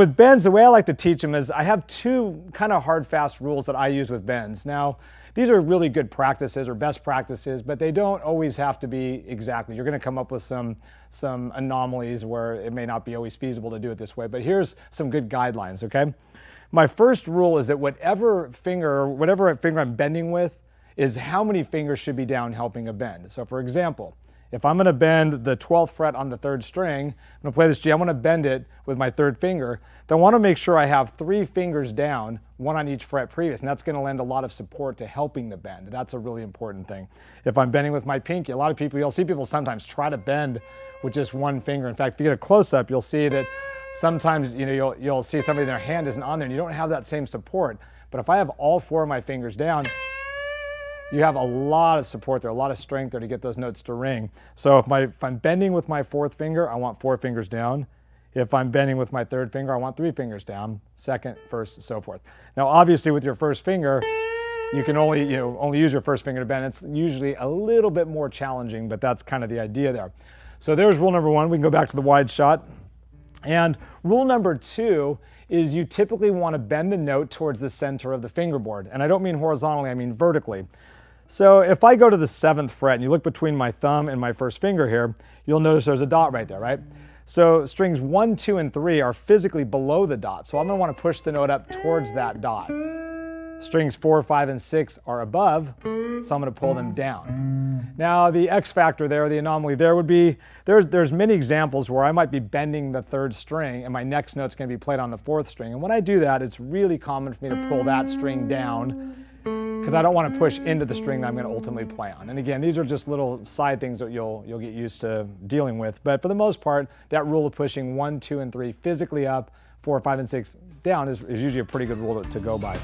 With bends, the way I like to teach them is I have two kind of hard, fast rules that I use with bends. Now, these are really good practices or best practices, but they don't always have to be exactly. You're going to come up with some anomalies where it may not be always feasible to do it this way, but here's some good guidelines, okay? My first rule is that whatever finger I'm bending with is how many fingers should be down helping a bend. So for example, if I'm going to bend the 12th fret on the 3rd string, I'm going to play this G, I want to bend it with my 3rd finger, then I want to make sure I have 3 fingers down, one on each fret previous, and that's going to lend a lot of support to helping the bend. That's a really important thing. If I'm bending with my pinky, a lot of people, you'll see people sometimes try to bend with just one finger. In fact, if you get a close-up, you'll see that sometimes you'll see somebody, their hand isn't on there, and you don't have that same support. But if I have all 4 of my fingers down, you have a lot of support there, a lot of strength there to get those notes to ring. So if I'm bending with my 4th finger, I want 4 fingers down. If I'm bending with my 3rd finger, I want 3 fingers down, 2nd, 1st, so forth. Now, obviously, with your 1st finger, you can only use your 1st finger to bend. It's usually a little bit more challenging, but that's kind of the idea there. So there's rule number 1. We can go back to the wide shot. And rule number 2 is you typically want to bend the note towards the center of the fingerboard. And I don't mean horizontally, I mean vertically. So if I go to the 7th fret and you look between my thumb and my 1st finger here, you'll notice there's a dot right there, right? So strings 1, 2, and 3 are physically below the dot. So I'm going to want to push the note up towards that dot. Strings 4, 5, and 6 are above, so I'm going to pull them down. Now the X factor there, the anomaly there would be, there's many examples where I might be bending the 3rd string and my next note's going to be played on the 4th string. And when I do that, it's really common for me to pull that string down because I don't want to push into the string that I'm going to ultimately play on. And again, these are just little side things that you'll get used to dealing with. But for the most part, that rule of pushing 1, 2, and 3 physically up, 4, 5, and 6 down is usually a pretty good rule to go by.